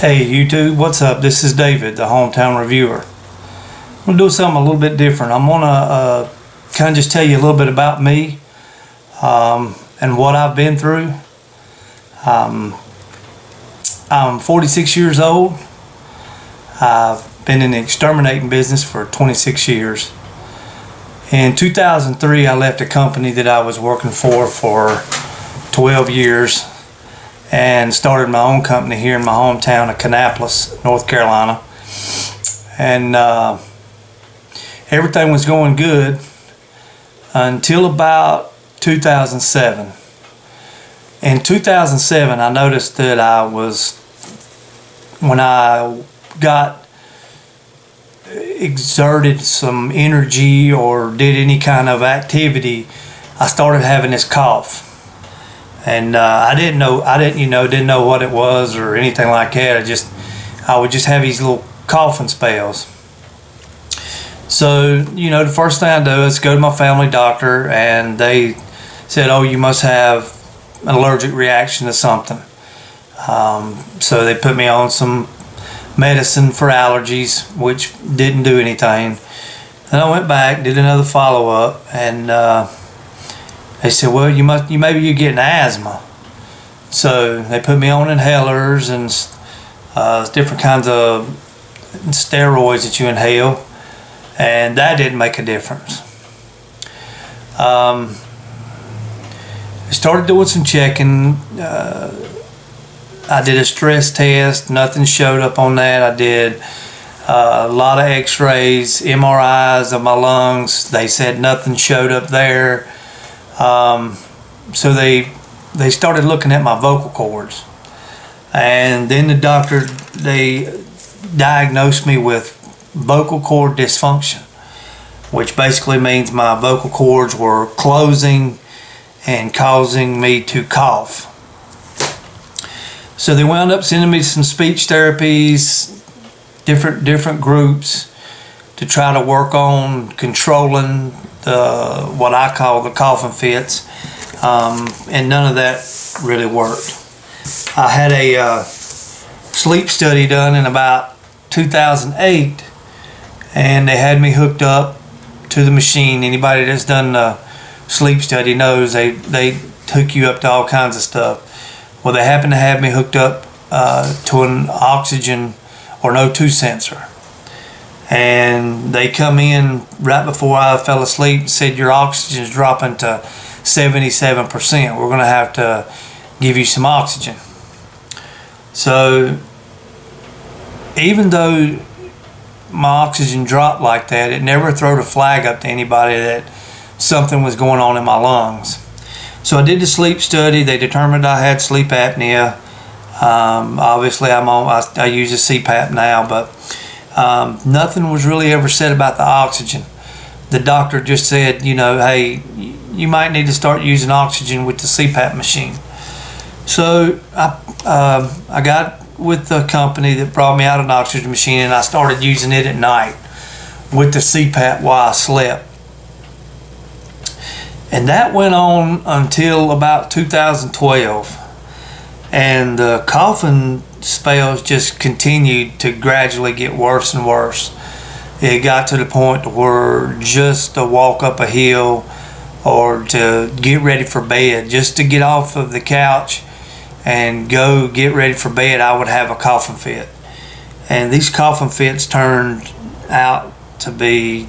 Hey YouTube, what's up? This is David, the hometown reviewer. I'm going to do something a little bit different. I'm going to kind of just tell you a little bit about me and what I've been through. I'm 46 years old. I've been in the exterminating business for 26 years. In 2003, I left a company that I was working for 12 years and started my own company here in my hometown of Kannapolis, North Carolina. And everything was going good until about 2007. In 2007, I noticed that when I got exerted some energy or did any kind of activity, I started having this cough. And I didn't know what it was or anything like that. I would just have these little coughing spells. So, the first thing I do is go to my family doctor, and they said, "Oh, you must have an allergic reaction to something." So they put me on some medicine for allergies, which didn't do anything. Then I went back, did another follow-up, and they said, "Well, maybe you're getting asthma." So they put me on inhalers and different kinds of steroids that you inhale, and that didn't make a difference. I started doing some checking. I did a stress test. Nothing showed up on that. I did a lot of x-rays, MRIs of my lungs. They said nothing showed up there. So they started looking at my vocal cords, and then they diagnosed me with vocal cord dysfunction, which basically means my vocal cords were closing and causing me to cough. So they wound up sending me some speech therapies, different groups, to try to work on controlling what I call the coughing fits, and none of that really worked. I had a sleep study done in about 2008, and they had me hooked up to the machine. Anybody that's done a sleep study knows they hook you up to all kinds of stuff. Well, they happened to have me hooked up to an oxygen or an O2 sensor. And they come in right before I fell asleep and said, "Your oxygen is dropping to 77%. We're going to have to give you some oxygen." So even though my oxygen dropped like that, it never threw a flag up to anybody that something was going on in my lungs. So I did the sleep study. They determined I had sleep apnea. Obviously, I use a CPAP now, but nothing was really ever said about the oxygen. The doctor just said, "Hey, you might need to start using oxygen with the CPAP machine." So I got with the company that brought me out an oxygen machine, and I started using it at night with the CPAP while I slept. And that went on until about 2012. And the coughing spells just continued to gradually get worse and worse. It got to the point where just to walk up a hill or to get ready for bed, just to get off of the couch and go get ready for bed, I would have a coughing fit. And these coughing fits turned out to be,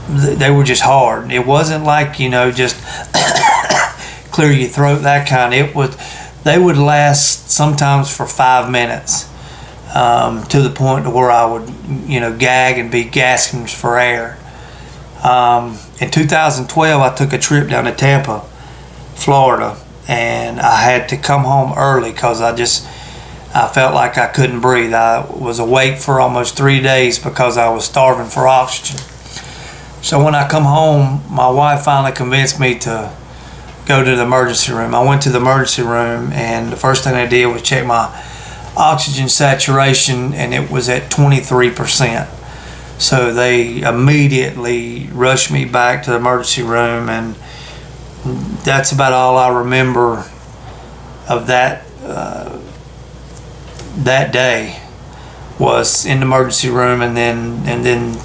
they were just hard. It wasn't like, just clear your throat, that kind. They would last sometimes for 5 minutes, to the point where I would, gag and be gasping for air. In 2012, I took a trip down to Tampa, Florida, and I had to come home early because I felt like I couldn't breathe. I was awake for almost 3 days because I was starving for oxygen. So when I come home, my wife finally convinced me to go to the emergency room. I went to the emergency room, and the first thing they did was check my oxygen saturation, and it was at 23%. So they immediately rushed me back to the emergency room, and that's about all I remember of that that day was in the emergency room, and then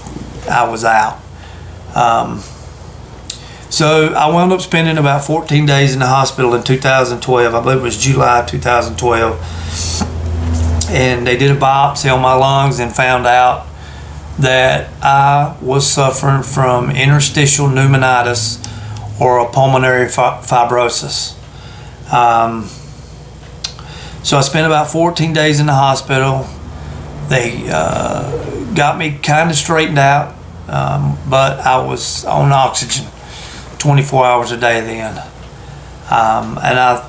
I was out. So I wound up spending about 14 days in the hospital in 2012. I believe it was July 2012. And they did a biopsy on my lungs and found out that I was suffering from interstitial pneumonitis, or a pulmonary fibrosis. So I spent about 14 days in the hospital. They got me kind of straightened out, but I was on oxygen 24 hours a day then. And I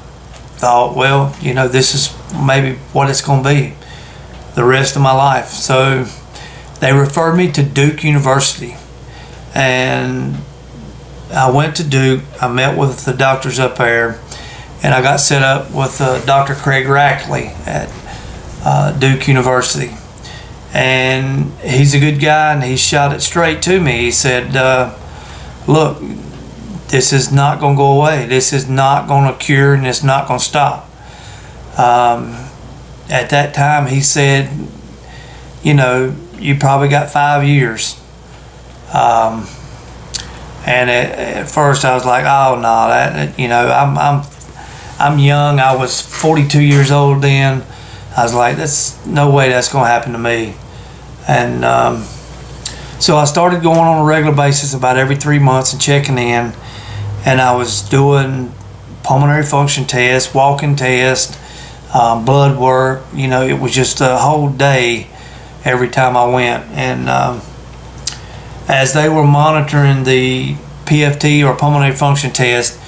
thought, well, this is maybe what it's going to be the rest of my life. So they referred me to Duke University, and I went to Duke. I met with the doctors up there, and I got set up with Dr. Craig Rackley at Duke University. And he's a good guy, and he shot it straight to me. He said, look, this is not going to go away. This is not going to cure, and it's not going to stop. At that time, he said, you probably got 5 years. And at first I was like, oh no, I'm young. I was 42 years old then. I was like, that's no way that's going to happen to me. And so I started going on a regular basis about every 3 months and checking in. And I was doing pulmonary function tests, walking tests, blood work. It was just a whole day every time I went. And as they were monitoring the PFT, or pulmonary function test,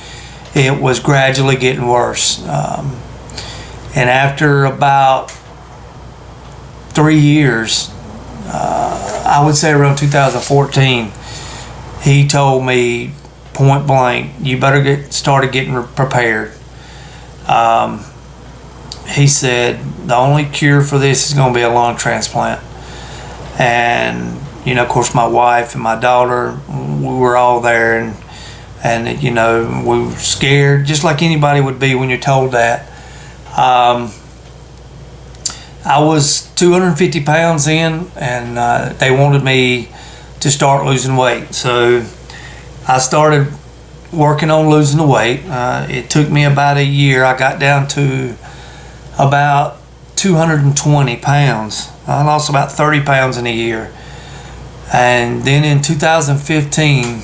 it was gradually getting worse. And after about 3 years, I would say around 2014, he told me point blank, you better get started getting prepared. He said the only cure for this is going to be a lung transplant. And of course, my wife and my daughter, we were all there, and we were scared, just like anybody would be when you're told that. I was 250 pounds in, and they wanted me to start losing weight. So I started working on losing the weight. It took me about a year. I got down to about 220 pounds. I lost about 30 pounds in a year. And then in 2015,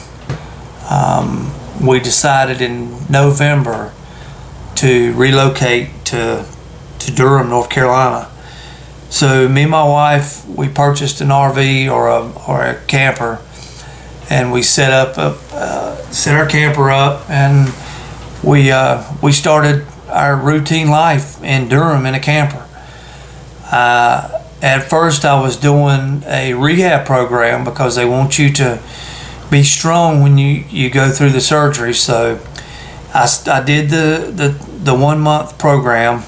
we decided in November to relocate to Durham, North Carolina. So me and my wife, we purchased an RV or a camper, and we set our camper up, and we started our routine life in Durham in a camper. At first, I was doing a rehab program because they want you to be strong when you go through the surgery. So I did the 1 month program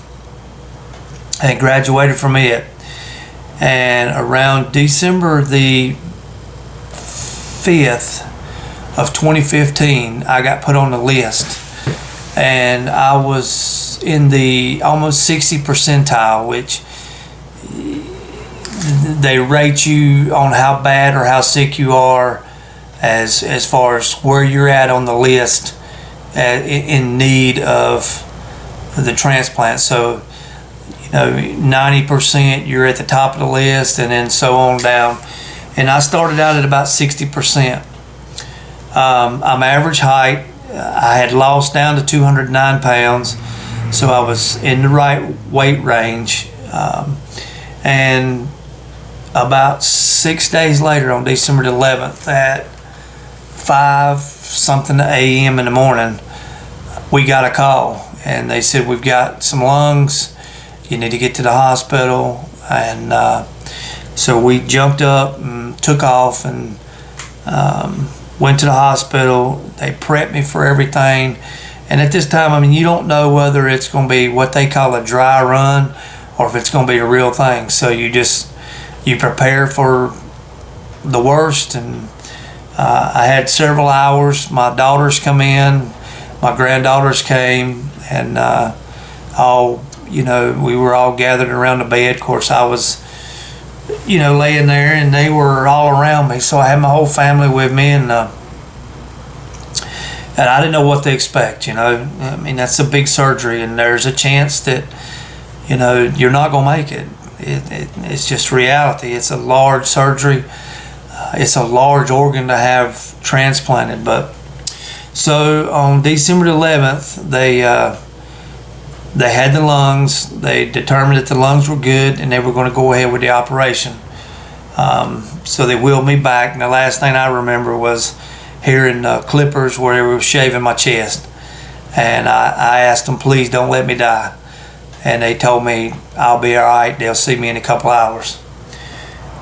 and graduated from it. And around December the 5th of 2015, I got put on the list, and I was in the almost 60 percentile, which they rate you on how bad or how sick you are as far as where you're at on the list in need of the transplant. So 90% you're at the top of the list, and then so on down. And I started out at about 60%. I'm average height. I had lost down to 209 pounds, so I was in the right weight range. And about 6 days later, on December the 11th, at 5-something a.m. in the morning, we got a call, and they said, we've got some lungs, you need to get to the hospital. And so we jumped up and took off and went to the hospital. They prepped me for everything. And at this time, you don't know whether it's going to be what they call a dry run or if it's going to be a real thing. So you prepare for the worst. And I had several hours. My daughters come in, my granddaughters came, and all we were all gathered around the bed. Of course, I was, laying there, and they were all around me. So I had my whole family with me, and I didn't know what to expect. I mean, that's a big surgery, and there's a chance that you're not gonna make it. It's just reality. It's a large surgery. It's a large organ to have transplanted. But so on December the 11th, they had the lungs. They determined that the lungs were good, and they were going to go ahead with the operation. So they wheeled me back, and the last thing I remember was hearing clippers where they were shaving my chest. And I asked them, please don't let me die. And they told me, I'll be all right. They'll see me in a couple hours.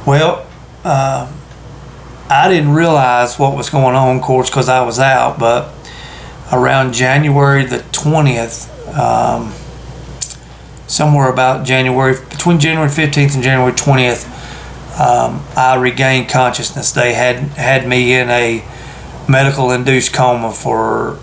Well, I didn't realize what was going on, of course, because I was out. But around January the 20th, somewhere about between January 15th and January 20th, I regained consciousness. They had me in a medical induced coma for